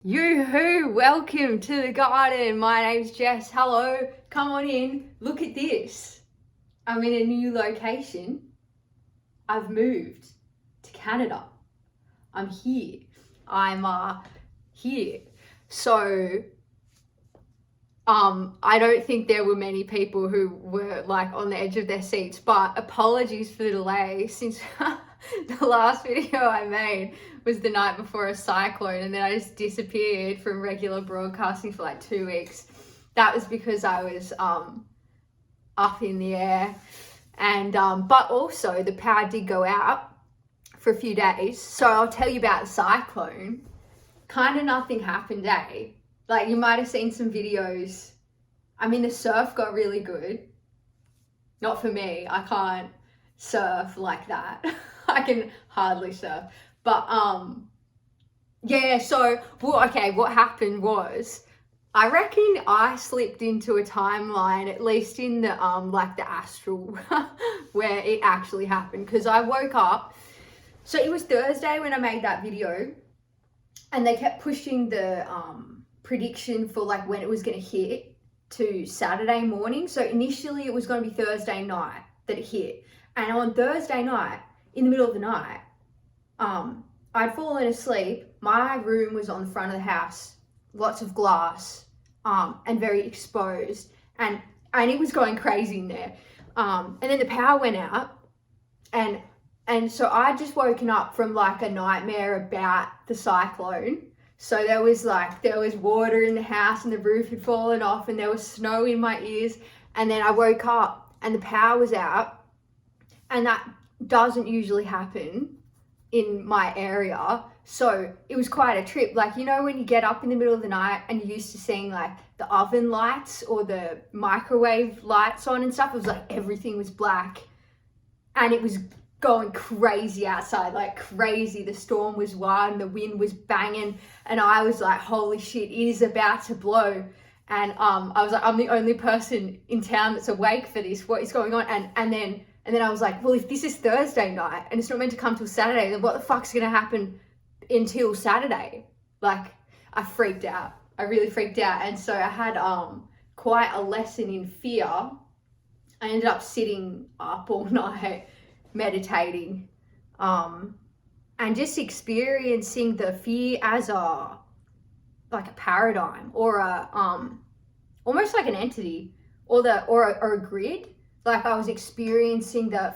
Yoo-hoo, welcome to the garden. My name's Jess. Hello, come on in. Look at this. I'm in a new location. I've moved to Canada. I'm here. I'm here. So I don't think there were many people who were like on the edge of their seats, but apologies for the delay since the last video I made was the night before a cyclone, and then I just disappeared from regular broadcasting for like 2 weeks. That was because I was up in the air, and but also the power did go out for a few days. So I'll tell you about the cyclone. Kind of nothing happened, eh? Like, you might have seen some videos. I mean, the surf got really good. Not for me. I can't surf like that. I can hardly surf. But, yeah, so, well, okay, what happened was, I reckon I slipped into a timeline, at least in the, like the astral, where it actually happened. Because I woke up, so it was Thursday when I made that video, and they kept pushing the, prediction for like when it was going to hit to Saturday morning. So initially it was going to be Thursday night that it hit, and on Thursday night, in the middle of the night, I'd fallen asleep. My room was on the front of the house, lots of glass, and very exposed, and it was going crazy in there. And then the power went out, and so I'd just woken up from like a nightmare about the cyclone. So there was water in the house, and the roof had fallen off, and there was snow in my ears. And then I woke up and the power was out, and that doesn't usually happen in my area. So it was quite a trip. Like, you know, when you get up in the middle of the night and you're used to seeing like the oven lights or the microwave lights on and stuff, it was like everything was black, and it was going crazy outside, like crazy. The storm was wild and the wind was banging, and I was like, holy shit, it is about to blow. And I was like, I'm the only person in town that's awake for this. What is going on? And then I was like, well, if this is Thursday night and it's not meant to come till Saturday, then what the fuck's gonna happen until Saturday? Like, I freaked out. I really freaked out. And so I had quite a lesson in fear. I ended up sitting up all night meditating, and just experiencing the fear as a paradigm, or a almost like an entity, or a grid. Like, I was experiencing the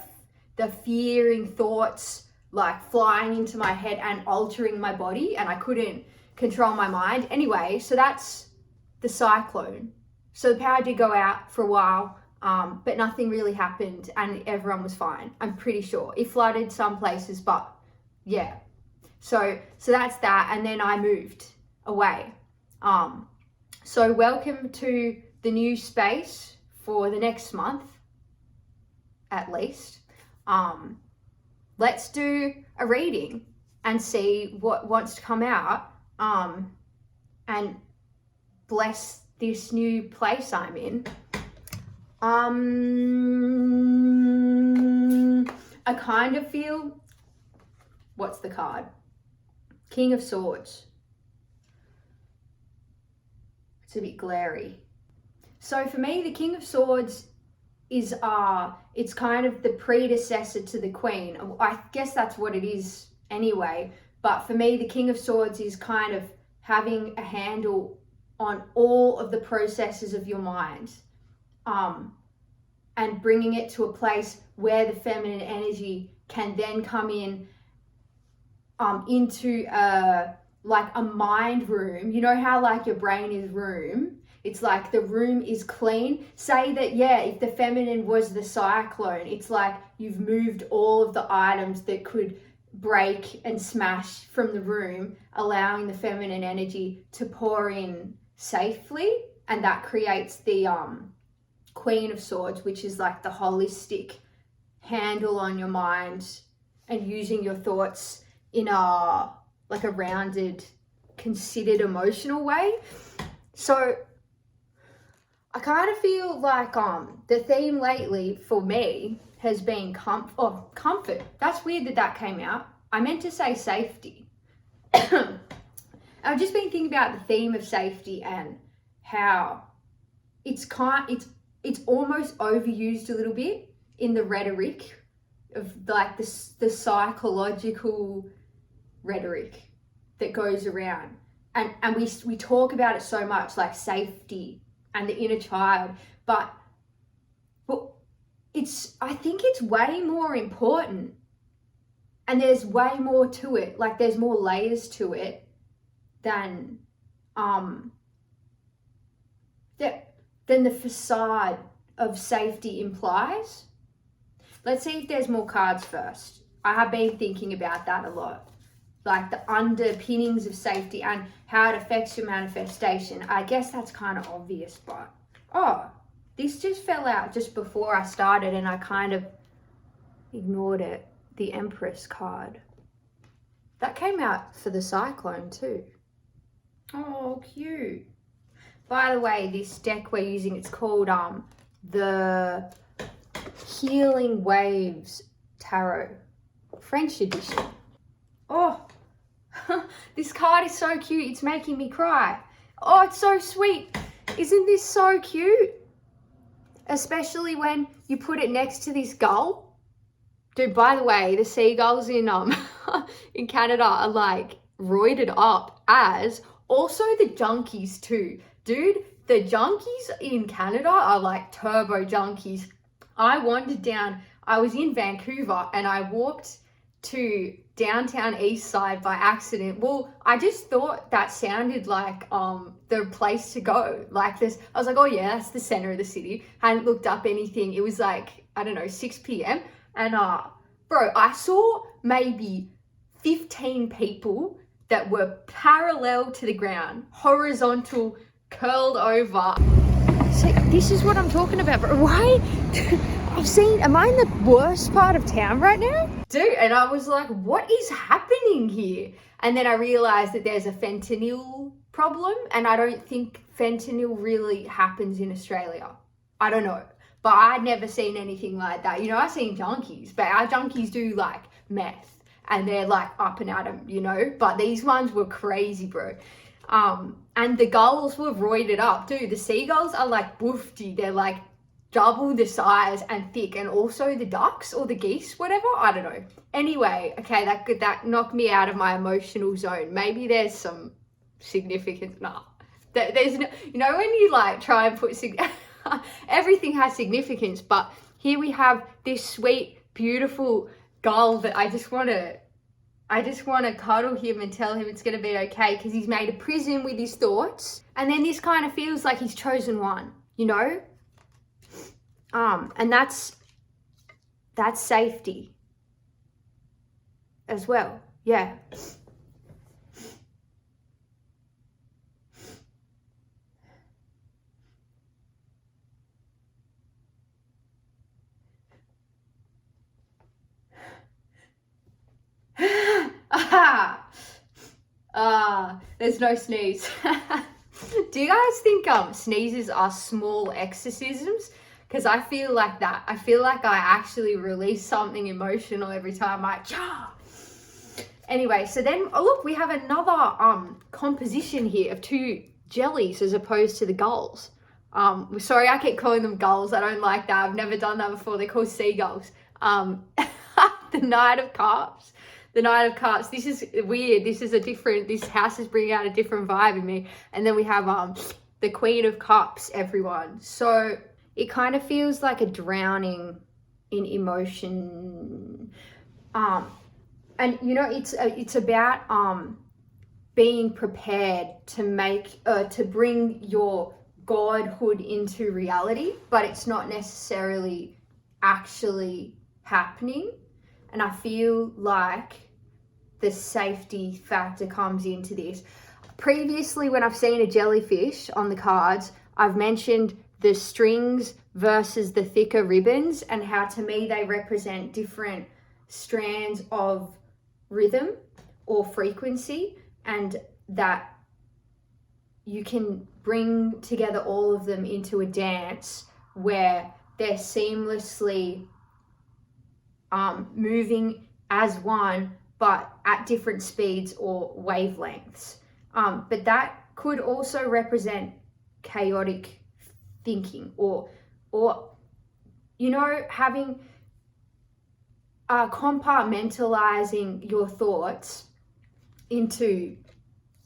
fearing thoughts like flying into my head and altering my body, and I couldn't control my mind. Anyway, so that's the cyclone. So the power did go out for a while, but nothing really happened, and everyone was fine. I'm pretty sure it flooded some places, but yeah. So that's that. And then I moved away. So welcome to the new space for the next month, at least. Let's do a reading and see what wants to come out, and bless this new place I'm in. I kind of feel, what's the card? King of Swords. It's a bit glary. So for me, the King of Swords is, it's kind of the predecessor to the Queen. I guess that's what it is anyway. But for me, the King of Swords is kind of having a handle on all of the processes of your mind. And bringing it to a place where the feminine energy can then come in, into a mind room. You know how like your brain is room? It's like the room is clean. Say that, yeah, if the feminine was the cyclone, it's like you've moved all of the items that could break and smash from the room, allowing the feminine energy to pour in safely. And that creates the Queen of Swords, which is like the holistic handle on your mind and using your thoughts in a rounded, considered, emotional way. So I kind of feel like the theme lately for me has been comfort. That's weird that came out. I meant to say safety. I've just been thinking about the theme of safety and how it's almost overused a little bit in the rhetoric of like the psychological rhetoric that goes around. And we talk about it so much, like safety and the inner child, but I think it's way more important, and there's way more to it. Like there's more layers to it than the facade of safety implies. Let's see if there's more cards first. I have been thinking about that a lot. Like the underpinnings of safety and how it affects your manifestation. I guess that's kind of obvious, but this just fell out just before I started and I kind of ignored it. The Empress card. That came out for the cyclone too. Oh, cute. By the way, this deck we're using, it's called the Healing Waves Tarot, French edition. Oh, this card is so cute. It's making me cry. Oh, it's so sweet. Isn't this so cute? Especially when you put it next to this gull. Dude, by the way, the seagulls in in Canada are like roided up, as also the junkies too. Dude, the junkies in Canada are like turbo junkies. I wandered down, I was in Vancouver and I walked to downtown East Side by accident. Well, I just thought that sounded like the place to go. Like this, I was like, oh yeah, that's the center of the city. Hadn't looked up anything. It was like, I don't know, 6 p.m. And bro, I saw maybe 15 people that were parallel to the ground, horizontal, curled over. So this is what I'm talking about, bro. Why? Am I in the worst part of town right now? Dude, and I was like, what is happening here? And then I realized that there's a fentanyl problem, and I don't think fentanyl really happens in Australia. I don't know. But I'd never seen anything like that. You know, I've seen junkies, but our junkies do like meth and they're like up and at them, you know, but these ones were crazy, bro. And the gulls were roided up, dude. The seagulls are like boofty. They're like double the size and thick, and also the ducks or the geese, whatever, I don't know. Anyway, okay, that knocked me out of my emotional zone. Maybe there's some significance. Nah, there's no, you know, when you like try and put everything has significance, but here we have this sweet, beautiful gull that I just want to cuddle him and tell him it's going to be okay, because he's made a prison with his thoughts. And then this kind of feels like he's chosen one, you know? And that's safety as well. Yeah. There's no sneeze. Do you guys think sneezes are small exorcisms? Because I feel like that. I feel like I actually release something emotional every time I Anyway, so then, oh look, we have another composition here of two jellies as opposed to the gulls. Sorry, I keep calling them gulls. I don't like that. I've never done that before. They're called seagulls. The Knight of Cups. The Knight of Cups. This is weird. This house is bringing out a different vibe in me. And then we have the Queen of Cups, everyone. So it kind of feels like a drowning in emotion. And you know, it's about being prepared to bring your godhood into reality, but it's not necessarily actually happening. And I feel like the safety factor comes into this. Previously, when I've seen a jellyfish on the cards, I've mentioned the strings versus the thicker ribbons, and how to me they represent different strands of rhythm or frequency, and that you can bring together all of them into a dance where they're seamlessly moving as one, but at different speeds or wavelengths. But that could also represent chaotic thinking, or you know, having compartmentalizing your thoughts into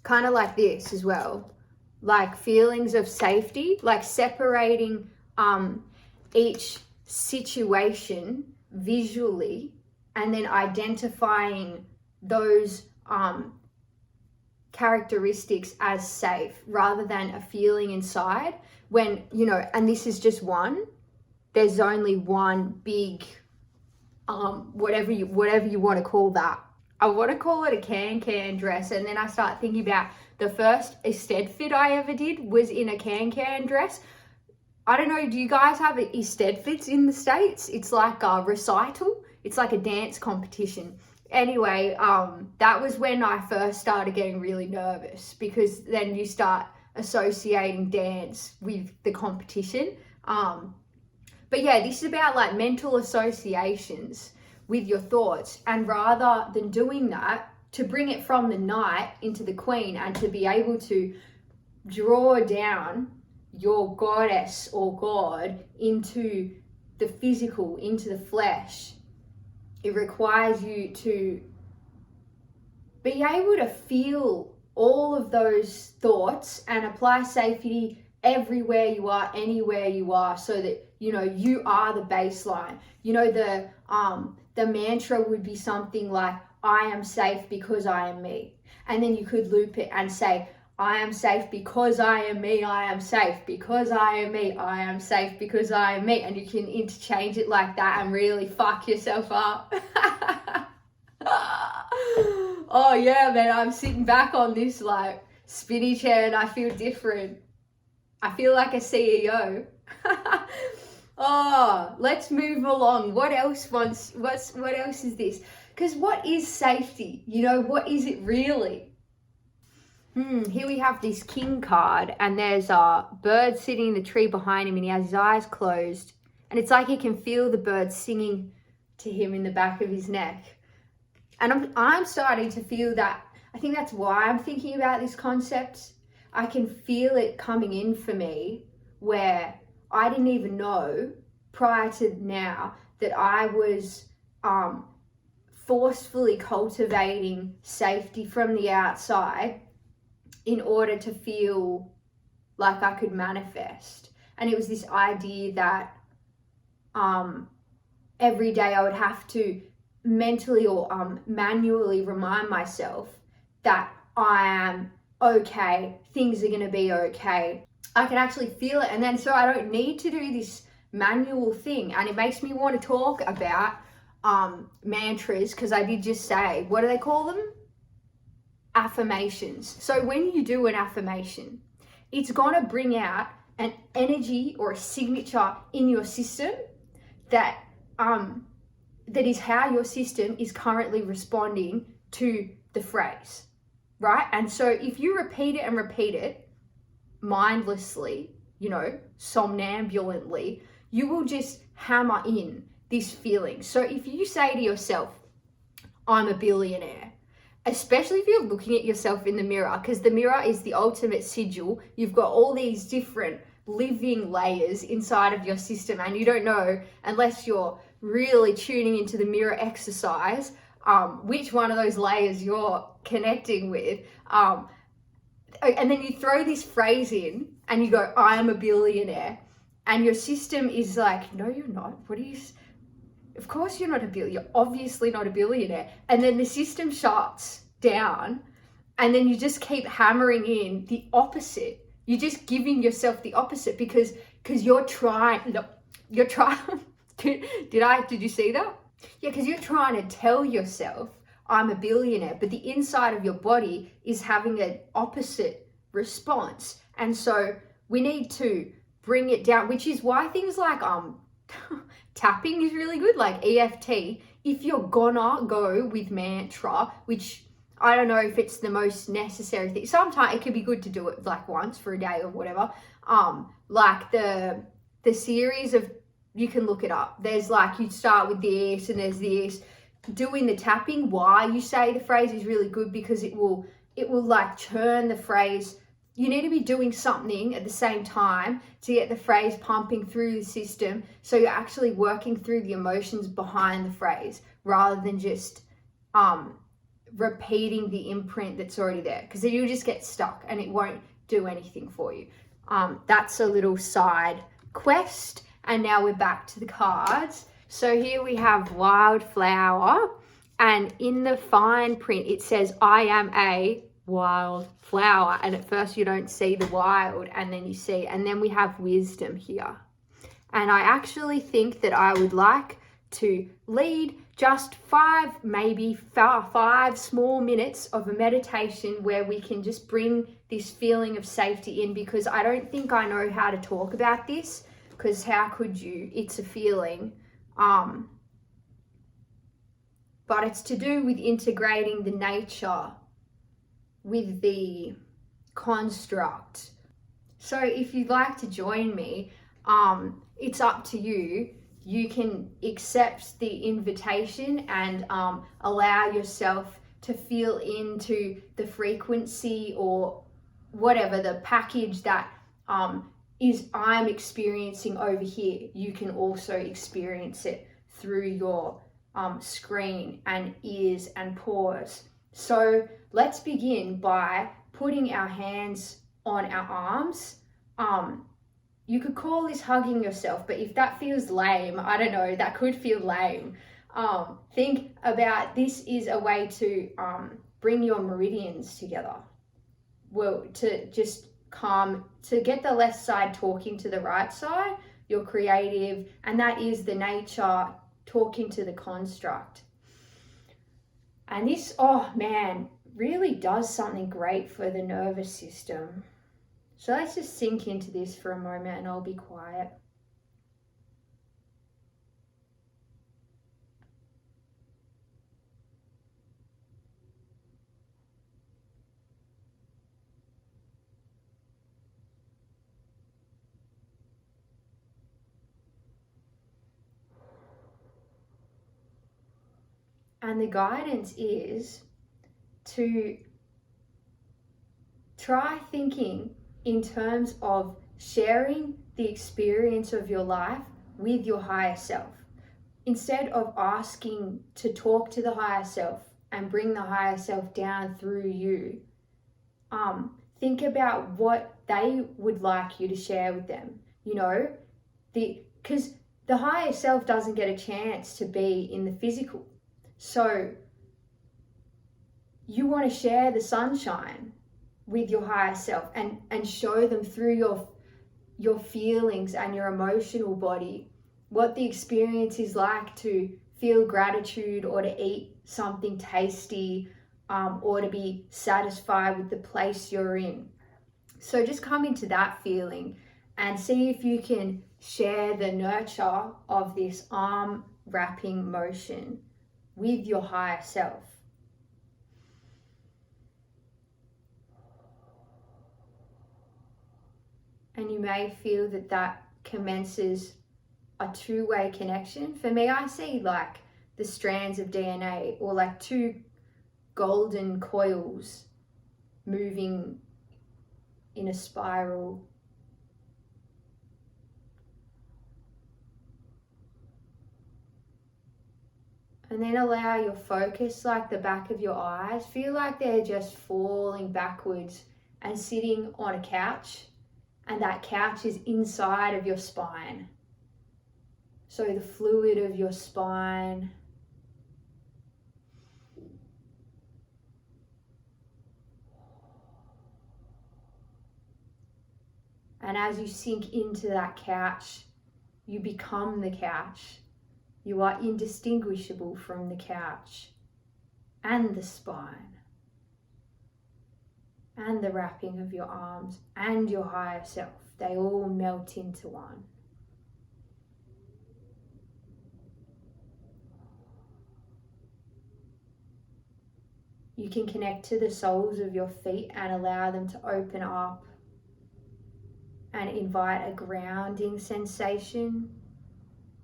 kind of like this as well, like feelings of safety, like separating each situation visually and then identifying those characteristics as safe rather than a feeling inside. When, you know, and this is just one, there's only one big whatever you want to call that. I want to call it a can dress. And then I start thinking about the first Ested fit I ever did was in a can dress. I don't know, do you guys have Ested fits in the States? It's like a recital. It's like a dance competition. Anyway, that was when I first started getting really nervous, because then you start associating dance with the competition. But yeah, this is about like mental associations with your thoughts. And rather than doing that, to bring it from the Knight into the Queen and to be able to draw down your goddess or God into the physical, into the flesh, it requires you to be able to feel all of those thoughts and apply safety everywhere you are, anywhere you are, so that, you know, you are the baseline. You know, the mantra would be something like, I am safe because I am me. And then you could loop it and say, I am safe because I am me, I am safe because I am me, I am safe because I am me. And you can interchange it like that and really fuck yourself up. Oh yeah, man, I'm sitting back on this like spinny chair and I feel different. I feel like a CEO. Oh, let's move along. What else is this? Because what is safety? You know, what is it really? Here we have this king card, and there's a bird sitting in the tree behind him, and he has his eyes closed, and it's like he can feel the bird singing to him in the back of his neck. And I'm starting to feel that. I think that's why I'm thinking about this concept. I can feel it coming in for me, where I didn't even know prior to now that I was forcefully cultivating safety from the outside in order to feel like I could manifest. And it was this idea that every day I would have to mentally or manually remind myself that I am okay, things are going to be okay. I can actually feel it, and then so I don't need to do this manual thing. And it makes me want to talk about mantras, because I did just say, what do they call them? Affirmations. So when you do an affirmation, it's going to bring out an energy or a signature in your system that that is how your system is currently responding to the phrase, right? And so if you repeat it mindlessly, you know, somnambulantly, you will just hammer in this feeling. So if you say to yourself, I'm a billionaire, especially if you're looking at yourself in the mirror, because the mirror is the ultimate sigil. You've got all these different living layers inside of your system, and you don't know, unless you're really tuning into the mirror exercise, which one of those layers you're connecting with. And then you throw this phrase in and you go, I am a billionaire. And your system is like, no, you're not. Of course you're not a billionaire. You're obviously not a billionaire. And then the system shuts down, and then you just keep hammering in the opposite. You're just giving yourself the opposite because you're trying. Did you see that? Yeah, because you're trying to tell yourself, I'm a billionaire, but the inside of your body is having an opposite response. And so we need to bring it down, which is why things like tapping is really good, like EFT. If you're gonna go with mantra, which I don't know if it's the most necessary thing. Sometimes it could be good to do it like once for a day or whatever. Like the series of, you can look it up. There's like, you start with this and there's this. Doing the tapping while you say the phrase is really good, because it will it will like churn the phrase. You need to be doing something at the same time to get the phrase pumping through the system, so you're actually working through the emotions behind the phrase rather than just repeating the imprint that's already there, because then you'll just get stuck and it won't do anything for you. That's a little side quest. And now we're back to the cards. So here we have wildflower, and in the fine print it says I am a wildflower, and at first you don't see the wild, and then you see, and then we have wisdom here. And I actually think that I would like to lead just five small minutes of a meditation where we can just bring this feeling of safety in, because I don't think I know how to talk about this, because how could you? It's a feeling. But it's to do with integrating the nature with the construct. So if you'd like to join me, it's up to you. You can accept the invitation and allow yourself to feel into the frequency or whatever the package that I'm experiencing over here. You can also experience it through your screen and ears and pores. So let's begin by putting our hands on our arms. You could call this hugging yourself, but if that feels lame, I don't know, that could feel lame. Think about this is a way to bring your meridians together. Well, to just to get the left side talking to the right side, you're creative, and that is the nature talking to the construct. And this, oh man, really does something great for the nervous system. So let's just sink into this for a moment and I'll be quiet. And the guidance is to try thinking in terms of sharing the experience of your life with your higher self. Instead of asking to talk to the higher self and bring the higher self down through you, think about what they would like you to share with them. You know, because the higher self doesn't get a chance to be in the physical. So you want to share the sunshine with your higher self and show them through your feelings and your emotional body what the experience is like to feel gratitude or to eat something tasty, or to be satisfied with the place you're in. So just come into that feeling and see if you can share the nurture of this arm wrapping motion with your higher self. And you may feel that commences a two-way connection. For me, I see like the strands of DNA, or like two golden coils moving in a spiral. And then allow your focus, like the back of your eyes, feel like they're just falling backwards and sitting on a couch, and that couch is inside of your spine. So the fluid of your spine. And as you sink into that couch, you become the couch. You are indistinguishable from the couch and the spine and the wrapping of your arms and your higher self. They all melt into one. You can connect to the soles of your feet and allow them to open up and invite a grounding sensation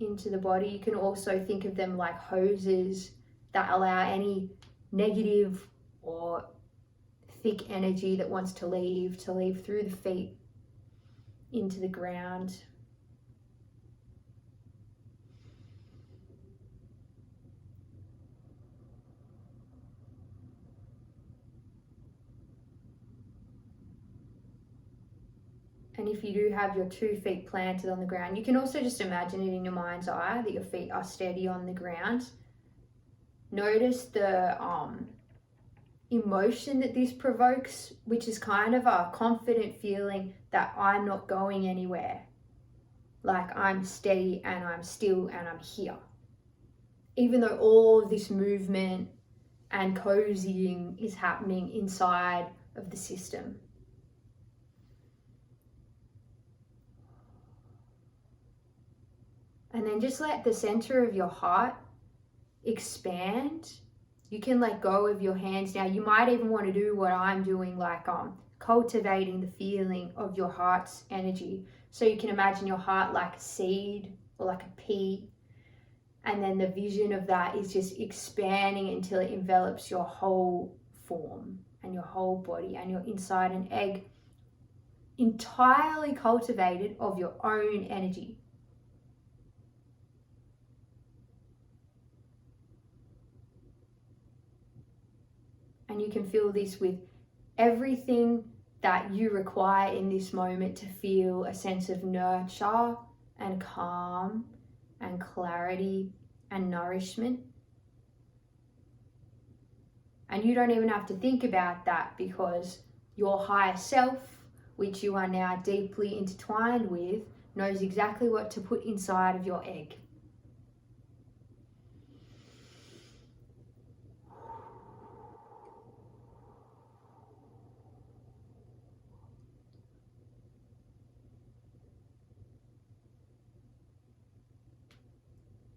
into the body. You can also think of them like hoses that allow any negative or thick energy that wants to leave through the feet into the ground. And if you do have your 2 feet planted on the ground, you can also just imagine it in your mind's eye that your feet are steady on the ground. Notice the emotion that this provokes, which is kind of a confident feeling that I'm not going anywhere. Like I'm steady and I'm still and I'm here. Even though all of this movement and cozying is happening inside of the system. And then just let the center of your heart expand. You can let go of your hands now. You might even want to do what I'm doing, like cultivating the feeling of your heart's energy. So you can imagine your heart like a seed or like a pea. And then the vision of that is just expanding until it envelops your whole form and your whole body, and you're inside an egg entirely cultivated of your own energy. And you can feel this with everything that you require in this moment to feel a sense of nurture and calm and clarity and nourishment. And you don't even have to think about that, because your higher self, which you are now deeply intertwined with, knows exactly what to put inside of your egg.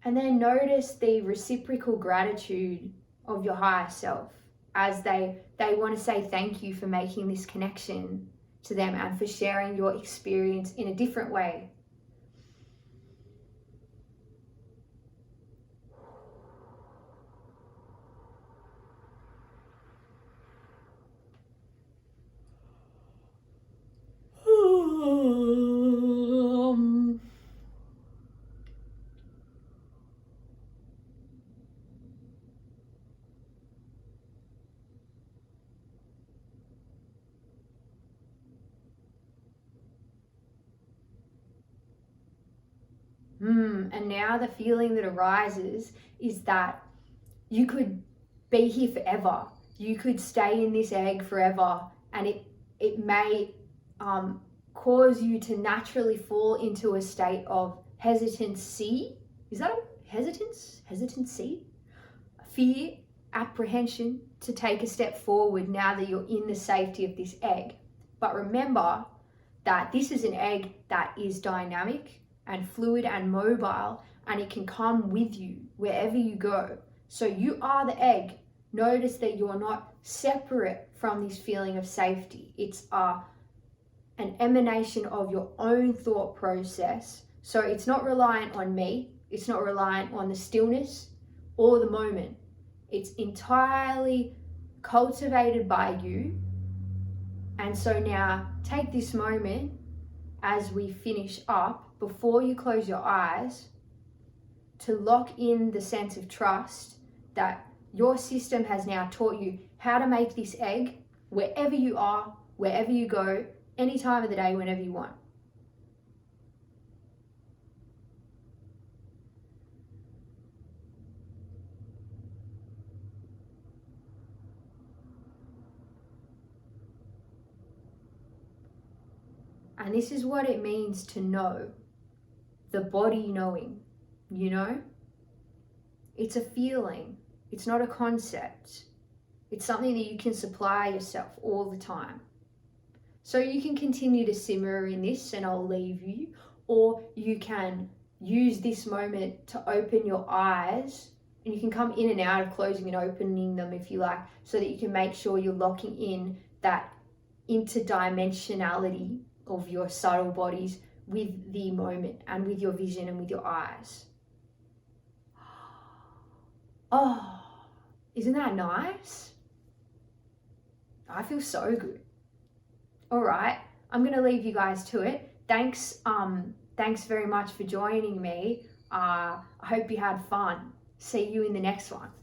And then notice the reciprocal gratitude of your higher self as they want to say thank you for making this connection to them and for sharing your experience in a different way. And now the feeling that arises is that you could be here forever. You could stay in this egg forever, and it may cause you to naturally fall into a state of hesitancy. Is that hesitance? Hesitancy? Fear, apprehension to take a step forward now that you're in the safety of this egg. But remember that this is an egg that is dynamic and fluid and mobile, and it can come with you wherever you go. So you are the egg. Notice that you're not separate from this feeling of safety. It's an emanation of your own thought process. So it's not reliant on me. It's not reliant on the stillness or the moment. It's entirely cultivated by you. And so now take this moment as we finish up, before you close your eyes, to lock in the sense of trust that your system has now taught you how to make this egg wherever you are, wherever you go, any time of the day, whenever you want. And this is what it means to know, the body knowing, you know? It's a feeling, it's not a concept. It's something that you can supply yourself all the time. So you can continue to simmer in this and I'll leave you, or you can use this moment to open your eyes, and you can come in and out of closing and opening them if you like, so that you can make sure you're locking in that interdimensionality of your subtle bodies with the moment and with your vision and with your eyes. Oh, isn't that nice? I feel so good. All right, I'm going to leave you guys to it. Thanks very much for joining me. I hope you had fun. See you in the next one.